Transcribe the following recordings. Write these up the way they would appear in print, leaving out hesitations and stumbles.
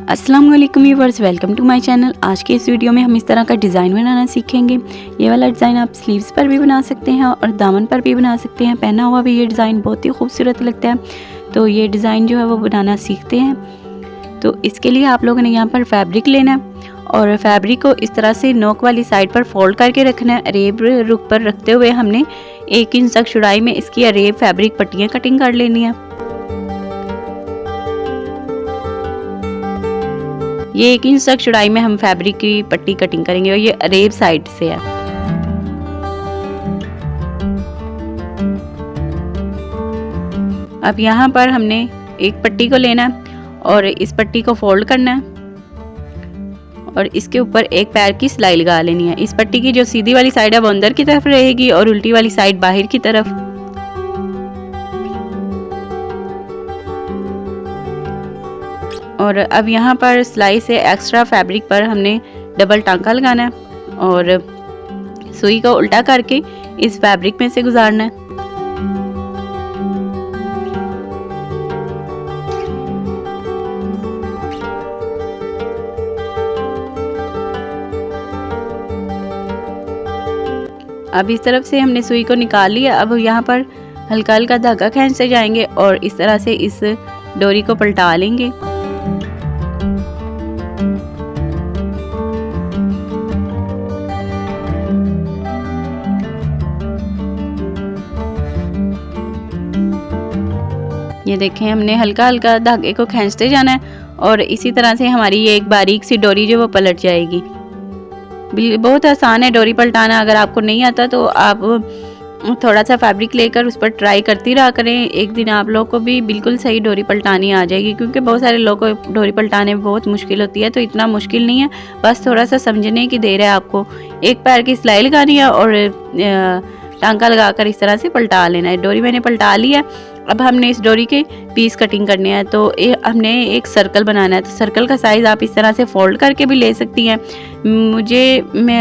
अस्सलाम वालेकुम viewers, welcome to my channel. आज के इस वीडियो में हम इस तरह का डिज़ाइन बनाना सीखेंगे। ये वाला डिज़ाइन आप स्लीव्स पर भी बना सकते हैं और दामन पर भी बना सकते हैं। पहना हुआ भी ये डिज़ाइन बहुत ही खूबसूरत लगता है। तो ये डिज़ाइन जो है वो बनाना सीखते हैं। तो इसके लिए आप लोगों ने यहाँ पर फैब्रिक लेना है और फैब्रिक को इस तरह से नोक वाली साइड पर फोल्ड करके रखना है। अरेब रुख पर रखते हुए हमने 1 इंच तक चौड़ाई में इसकी अरेब फैब्रिक पट्टियाँ कटिंग कर लेनी है। ये 1 इंच तक चौड़ाई में हम फैब्रिक की पट्टी कटिंग करेंगे और ये अरेब साइड से है। अब यहाँ पर हमने एक पट्टी को लेना है और इस पट्टी को फोल्ड करना है और इसके ऊपर एक पैर की सिलाई लगा लेनी है। इस पट्टी की जो सीधी वाली साइड है वो अंदर की तरफ रहेगी और उल्टी वाली साइड बाहर की तरफ। और अब यहाँ पर सिलाई से एक्स्ट्रा फैब्रिक पर हमने डबल टांका लगाना है और सुई को उल्टा करके इस फैब्रिक में से गुजारना है। अब इस तरफ से हमने सुई को निकाल लिया। अब यहाँ पर हल्का हल्का धागा खींचते जाएंगे और इस तरह से इस डोरी को पलटा लेंगे। ये देखें, हमने हल्का हल्का धागे को खींचते जाना है और इसी तरह से हमारी ये एक बारीक सी डोरी जो वो पलट जाएगी। बहुत आसान है डोरी पलटाना। अगर आपको नहीं आता तो आप थोड़ा सा फैब्रिक लेकर उस पर ट्राई करती रहा करें। एक दिन आप लोग को भी बिल्कुल सही डोरी पलटानी आ जाएगी, क्योंकि बहुत सारे लोगों को डोरी पलटाने में बहुत मुश्किल होती है। तो इतना मुश्किल नहीं है, बस थोड़ा सा समझने की देर है आपको। एक पैर की सिलाई लगानी है और टांका लगाकर इस तरह से पलटा लेना है। डोरी मैंने पलटा लिया। अब हमने इस डोरी के पीस कटिंग करने हैं। तो हमने एक सर्कल बनाना है। तो सर्कल का साइज़ आप इस तरह से फोल्ड करके भी ले सकती हैं।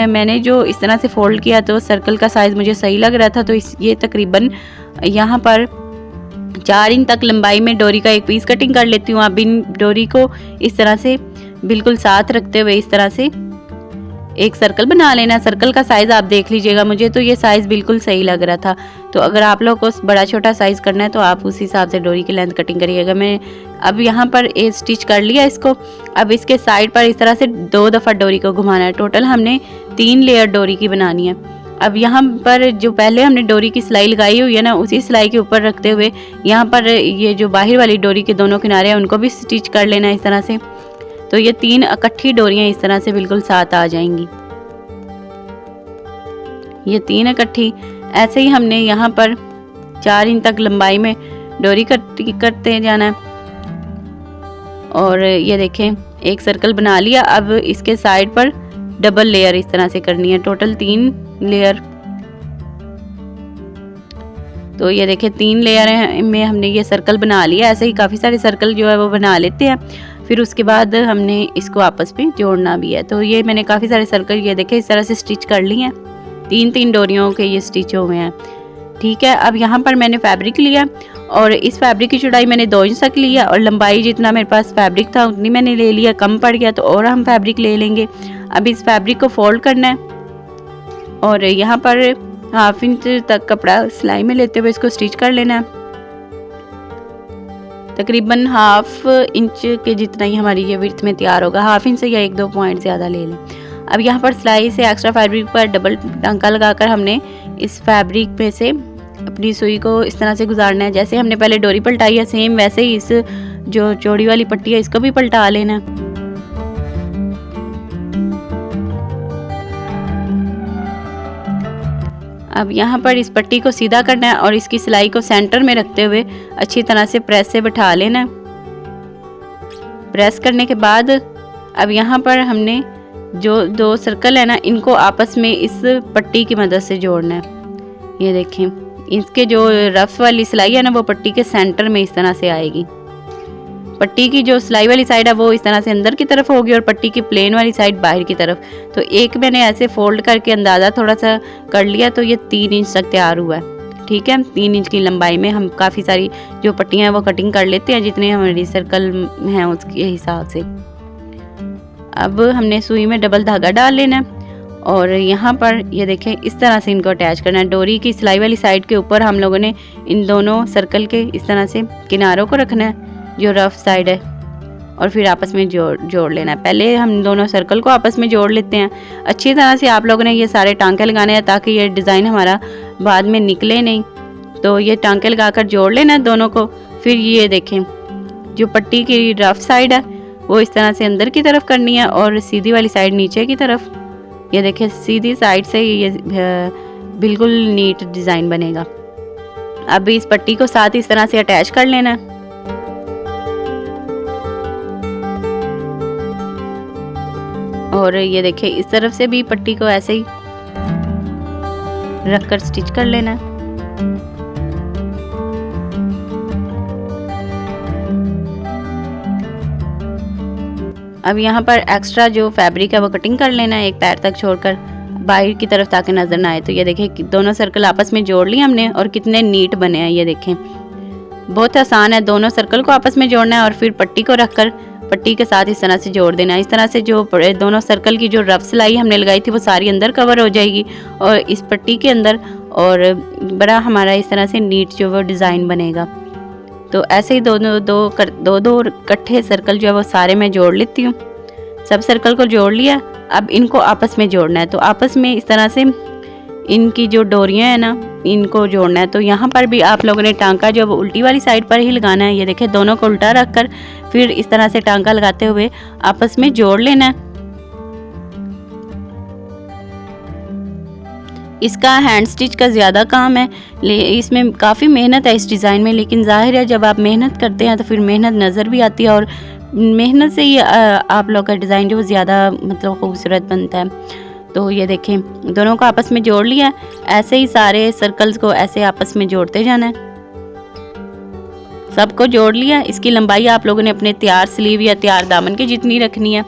मैंने जो इस तरह से फोल्ड किया तो सर्कल का साइज़ मुझे सही लग रहा था। तो ये तकरीबन यहाँ पर 4 इंच तक लंबाई में डोरी का एक पीस कटिंग कर लेती हूँ। अब इन डोरी को इस तरह से बिल्कुल साथ रखते हुए इस तरह से एक सर्कल बना लेना। सर्कल का साइज़ आप देख लीजिएगा, मुझे तो ये साइज़ बिल्कुल सही लग रहा था। तो अगर आप लोग को बड़ा छोटा साइज़ करना है तो आप उस हिसाब से डोरी की लेंथ कटिंग करिएगा। मैं अब यहाँ पर एक स्टिच कर लिया इसको। अब इसके साइड पर इस तरह से 2 दफ़ा डोरी को घुमाना है। टोटल हमने 3 लेयर डोरी की बनानी है। अब यहाँ पर जो पहले हमने डोरी की सिलाई लगाई हुई है ना, उसी सिलाई के ऊपर रखते हुए यहाँ पर ये जो बाहर वाली डोरी के दोनों किनारे हैं उनको भी स्टिच कर लेना है इस तरह से। तो ये 3 इकट्ठी डोरियां इस तरह से बिल्कुल साथ आ जाएंगी। ये 3 इकट्ठी। ऐसे ही हमने यहाँ पर 4 इंच तक लंबाई में डोरी करते जाना है। और ये देखें, एक सर्कल बना लिया। अब इसके साइड पर डबल लेयर इस तरह से करनी है। Total 3 layer. तो ये देखें, 3 लेयर में हमने ये सर्कल बना लिया। ऐसे ही काफ़ी सारे सर्कल जो है वो बना लेते हैं। फिर उसके बाद हमने इसको आपस में जोड़ना भी है। तो ये मैंने काफ़ी सारे सर्कल ये देखें इस तरह से स्टिच कर लिए हैं। 3-3 डोरियों के ये स्टिच हुए हैं। ठीक है। अब यहाँ पर मैंने फैब्रिक लिया और इस फैब्रिक की चौड़ाई मैंने 2 इंच तक लिया और लंबाई जितना मेरे पास फैब्रिक था उतनी मैंने ले लिया। कम पड़ गया तो और हम फैब्रिक ले लेंगे। अब इस फैब्रिक को फोल्ड करना है और यहाँ पर 1/2 इंच तक कपड़ा सिलाई में लेते हुए इसको स्टिच कर लेना है। तकरीबन 1/2 इंच के जितना ही हमारी ये विड्थ में तैयार होगा। 1/2 इंच से या 1-2 पॉइंट ज़्यादा ले लें। अब यहाँ पर सिलाई से एक्स्ट्रा फैब्रिक पर डबल टांका लगाकर हमने इस फैब्रिक में से अपनी सुई को इस तरह से गुजारना है। जैसे हमने पहले डोरी पलटाई है सेम वैसे ही इस जो चौड़ी वाली पट्टी है इसको भी पलटा लेना। अब यहाँ पर इस पट्टी को सीधा करना है और इसकी सिलाई को सेंटर में रखते हुए अच्छी तरह से प्रेस से बैठा लेना है। प्रेस करने के बाद अब यहाँ पर हमने जो 2 सर्कल है ना, इनको आपस में इस पट्टी की मदद से जोड़ना है। ये देखें, इसके जो रफ वाली सिलाई है ना वो पट्टी के सेंटर में इस तरह से आएगी। पट्टी की जो सिलाई वाली साइड है वो इस तरह से अंदर की तरफ होगी और पट्टी की प्लेन वाली साइड बाहर की तरफ। तो एक मैंने ऐसे फोल्ड करके अंदाज़ा थोड़ा सा कर लिया तो ये 3 इंच तक तैयार हुआ है। ठीक है। 3 इंच की लंबाई में हम काफ़ी सारी जो पट्टियाँ हैं वो कटिंग कर लेते हैं, जितने हमारी सर्कल हैं उसके हिसाब से। अब हमने सुई में डबल धागा डाल लेना है और यहाँ पर ये देखें इस तरह से इनको अटैच करना है। डोरी की सिलाई वाली साइड के ऊपर हम लोगों ने इन दोनों सर्कल के इस तरह से किनारों को रखना है जो रफ साइड है और फिर आपस में जोड़ लेना है। पहले हम दोनों सर्कल को आपस में जोड़ लेते हैं। अच्छी तरह से आप लोगों ने ये सारे टांके लगाने हैं ताकि ये डिज़ाइन हमारा बाद में निकले नहीं। तो ये टांके लगाकर जोड़ लेना है दोनों को। फिर ये देखें जो पट्टी की रफ साइड है वो इस तरह से अंदर की तरफ करनी है और सीधी वाली साइड नीचे की तरफ। ये देखिए सीधी साइड से ये बिल्कुल नीट डिज़ाइन बनेगा। अब इस पट्टी को साथ इस तरह से अटैच कर लेना है और ये देखिए इस तरफ से भी पट्टी को ऐसे ही रखकर स्टिच कर लेना है। अब यहाँ पर एक्स्ट्रा जो फैब्रिक है वो कटिंग कर लेना है एक पैर तक छोड़कर बाहर की तरफ ताकि नज़र ना आए। तो ये देखें दोनों सर्कल आपस में जोड़ लिए हमने और कितने नीट बने हैं। ये देखें बहुत आसान है। दोनों सर्कल को आपस में जोड़ना है और फिर पट्टी को रखकर पट्टी के साथ इस तरह से जोड़ देना है। इस तरह से जो दोनों सर्कल की जो रफ सिलाई हमने लगाई थी वो सारी अंदर कवर हो जाएगी और इस पट्टी के अंदर और बड़ा हमारा इस तरह से नीट जो वो डिज़ाइन बनेगा। तो ऐसे ही दो इकट्ठे सर्कल जो है वो सारे मैं जोड़ लेती हूँ। सब सर्कल को जोड़ लिया। अब इनको आपस में जोड़ना है। तो आपस में इस तरह से इनकी जो डोरियाँ हैं ना इनको जोड़ना है। तो यहाँ पर भी आप लोगों ने टांका जो है उल्टी वाली साइड पर ही लगाना है। ये देखें दोनों को उल्टा रखकर फिर इस तरह से टांका लगाते हुए आपस में जोड़ लेना है। इसका हैंड स्टिच का ज़्यादा काम है, इसमें काफ़ी मेहनत है इस डिज़ाइन में, लेकिन जाहिर है जब आप मेहनत करते हैं तो फिर मेहनत नज़र भी आती है और मेहनत से ही आप लोग का डिज़ाइन जो ज़्यादा मतलब खूबसूरत बनता है। तो ये देखें दोनों को आपस में जोड़ लिया। ऐसे ही सारे सर्कल्स को ऐसे आपस में जोड़ते जाना है। सबको जोड़ लिया। इसकी लंबाई आप लोगों ने अपने तैयार स्लीव या तैयार दामन के जितनी रखनी है।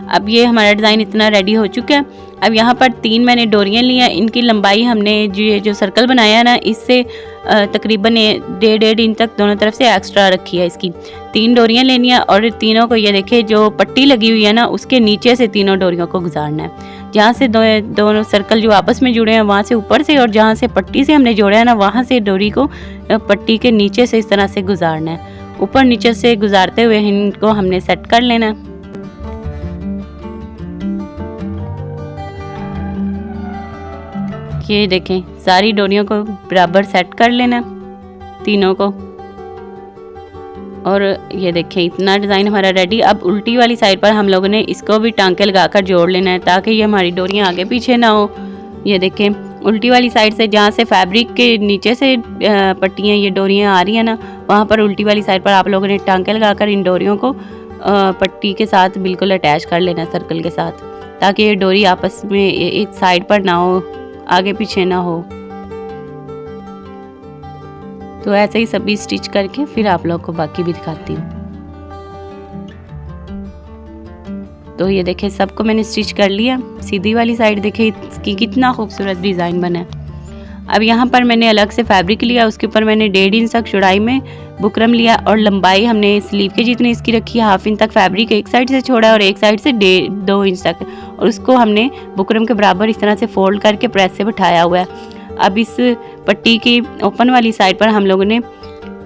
अब ये हमारा डिज़ाइन इतना रेडी हो चुका है। अब यहाँ पर 3 मैंने डोरियाँ ली हैं। इनकी लंबाई हमने जो सर्कल बनाया है ना इससे तकरीबन 1.5 इंच तक दोनों तरफ से एक्स्ट्रा रखी है। इसकी 3 डोरियाँ लेनी है और तीनों को ये देखे जो पट्टी लगी हुई है ना उसके नीचे से तीनों डोरियों को गुजारना है। जहाँ से दोनों सर्कल जो आपस में जुड़े हैं वहाँ से ऊपर से और जहाँ से पट्टी से हमने जोड़ा है ना वहाँ से डोरी को पट्टी के नीचे से इस तरह से गुजारना है। ऊपर नीचे से गुजारते हुए इनको हमने सेट कर लेना है। ये देखें सारी डोरियों को बराबर सेट कर लेना तीनों को और ये देखें इतना डिज़ाइन हमारा रेडी। अब उल्टी वाली साइड पर हम लोगों ने इसको भी टांके लगाकर जोड़ लेना है ताकि ये हमारी डोरियाँ आगे पीछे ना हो। ये देखें उल्टी वाली साइड से जहाँ से फैब्रिक के नीचे से पट्टियाँ ये डोरियाँ आ रही हैं ना वहाँ पर उल्टी वाली साइड पर आप लोगों ने टांके लगाकर इन डोरियों को पट्टी के साथ बिल्कुल अटैच कर लेना सर्कल के साथ ताकि ये डोरी आपस में एक साइड पर ना हो, आगे पीछे ना हो। तो ऐसे ही सभी स्टिच करके फिर आप लोग को बाकी भी दिखाती हूँ। तो ये देखें सबको मैंने स्टिच कर लिया। सीधी वाली साइड देखें इसकी कितना खूबसूरत डिज़ाइन बना है। अब यहाँ पर मैंने अलग से फैब्रिक लिया, उसके ऊपर मैंने 1.5 इंच तक चौड़ाई में बुकरम लिया और लंबाई हमने स्लीव के जितनी इसकी रखी है 1/2 इंच तक फैब्रिक एक साइड से छोड़ा और एक साइड से 2 इंच तक और उसको हमने बुकरम के बराबर इस तरह से फोल्ड करके प्रेस से बिठाया हुआ है। अब इस पट्टी की ओपन वाली साइड पर हम लोगों ने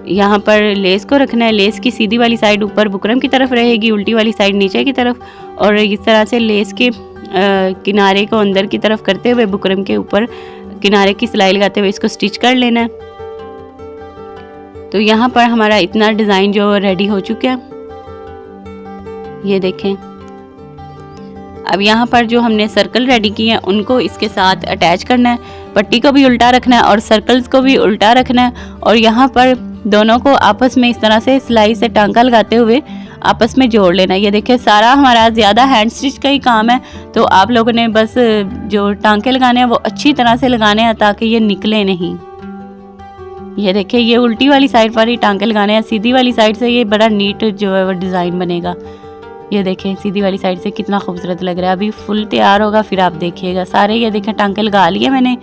यहाँ पर लेस को रखना है। लेस की सीधी वाली साइड ऊपर बुकरम की तरफ रहेगी, उल्टी वाली साइड नीचे की तरफ और इस तरह से लेस के किनारे को अंदर की तरफ करते हुए बुकरम के ऊपर किनारे की सिलाई लगाते हुए इसको स्टिच कर लेना है। तो यहाँ पर हमारा इतना डिज़ाइन जो रेडी हो चुका है। ये देखें अब यहाँ पर जो हमने सर्कल रेडी किए हैं उनको इसके साथ अटैच करना है। पट्टी को भी उल्टा रखना है और सर्कल्स को भी उल्टा रखना है और यहाँ पर दोनों को आपस में इस तरह से सिलाई से टांका लगाते हुए आपस में जोड़ लेना। ये देखिए सारा हमारा ज़्यादा हैंड स्टिच का ही काम है। तो आप लोगों ने बस जो टांके लगाने हैं वो अच्छी तरह से लगाने हैं ताकि ये निकले नहीं। ये देखिए ये उल्टी वाली साइड पर ही टांके लगाने हैं, सीधी वाली साइड से ये बड़ा नीट जो है वो डिज़ाइन बनेगा। ये देखें सीधी वाली साइड से कितना खूबसूरत लग रहा है। अभी फुल तैयार होगा फिर आप देखिएगा। सारे ये देखें टांके लगा लिए मैंने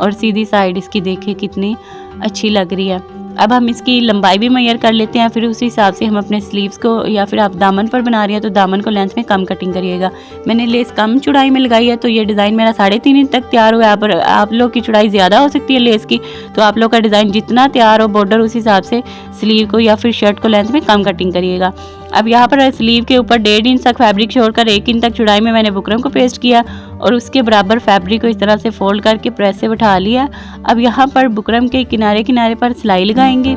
और सीधी साइड इसकी देखिए कितनी अच्छी लग रही है। अब हम इसकी लंबाई भी मेजर कर लेते हैं, फिर उसी हिसाब से हम अपने स्लीव्स को, या फिर आप दामन पर बना रही हैं तो दामन को लेंथ में कम कटिंग करिएगा। मैंने लेस कम चौड़ाई में लगाई है तो ये डिज़ाइन मेरा 3.5 इंच तक तैयार हुआ है। पर आप लोग की चौड़ाई ज़्यादा हो सकती है लेस की, तो आप लोग का डिज़ाइन जितना तैयार हो बॉर्डर उस हिसाब से स्लीव को या फिर शर्ट को लेंथ में कम कटिंग करिएगा। अब यहाँ पर स्लीव के ऊपर 1.5 इंच तक फैब्रिक छोड़कर 1 इंच तक चौड़ाई में मैंने बुकरम को पेस्ट किया और उसके बराबर फैब्रिक को इस तरह से फोल्ड करके प्रेस से बिठा लिया। अब यहाँ पर बुकरम के किनारे किनारे पर सिलाई लगाएंगे।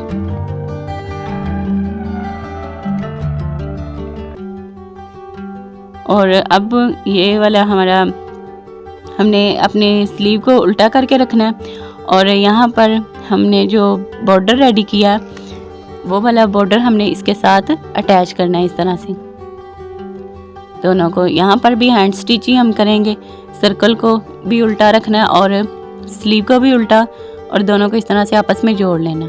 और अब ये वाला हमारा, हमने अपने स्लीव को उल्टा करके रखना है और यहाँ पर हमने जो बॉर्डर रेडी किया वो वाला बॉर्डर हमने इसके साथ अटैच करना है इस तरह से दोनों को। यहाँ पर भी हैंड स्टिच ही हम करेंगे, सर्कल को भी उल्टा रखना है और स्लीव को भी उल्टा, और दोनों को इस तरह से आपस में जोड़ लेना।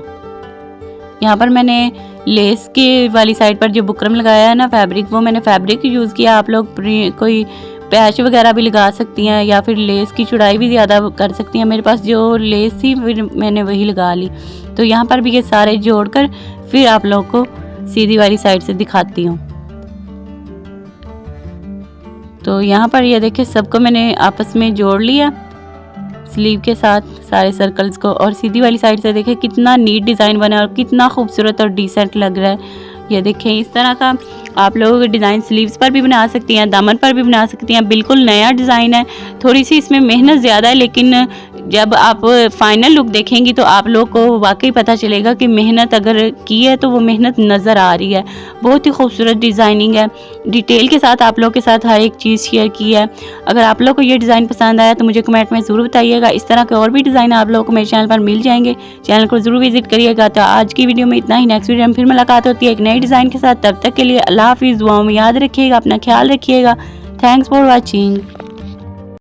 यहाँ पर मैंने लेस के वाली साइड पर जो बुकरम लगाया है ना फैब्रिक, वो मैंने फैब्रिक यूज़ किया। आप लोग कोई पैच वगैरह भी लगा सकती हैं या फिर लेस की चौड़ाई भी ज़्यादा कर सकती हैं। मेरे पास जो लेस थी फिर मैंने वही लगा ली। तो यहाँ पर भी ये सारे जोड़कर फिर आप लोग को सीधी वाली साइड से दिखाती हूँ। तो यहाँ पर ये देखिए सबको मैंने आपस में जोड़ लिया स्लीव के साथ सारे सर्कल्स को, और सीधी वाली साइड से देखिए कितना नीट डिज़ाइन बना और कितना खूबसूरत और डिसेंट लग रहा है। ये देखें इस तरह का आप लोग डिज़ाइन स्लीव्स पर भी बना सकती हैं, दामन पर भी बना सकती हैं। बिल्कुल नया डिज़ाइन है, थोड़ी सी इसमें मेहनत ज़्यादा है, लेकिन जब आप फाइनल लुक देखेंगी तो आप लोग को वाकई पता चलेगा कि मेहनत अगर की है तो वो मेहनत नज़र आ रही है। बहुत ही खूबसूरत डिज़ाइनिंग है, डिटेल के साथ आप लोग के साथ हर एक चीज़ शेयर की है। अगर आप लोग को ये डिज़ाइन पसंद आया तो मुझे कमेंट में ज़रूर बताइएगा। इस तरह के और भी डिज़ाइन आप लोगों को मेरे चैनल पर मिल जाएंगे, चैनल को ज़रूर विजिट करिएगा। तो आज की वीडियो में इतना ही, नेक्स्ट वीडियो में फिर मुलाकात होती है एक नए डिज़ाइन के साथ। तब तक के लिए अल्लाह हाफिज़, दुआओं में याद रखिएगा, अपना ख्याल रखिएगा। Thanks for watching.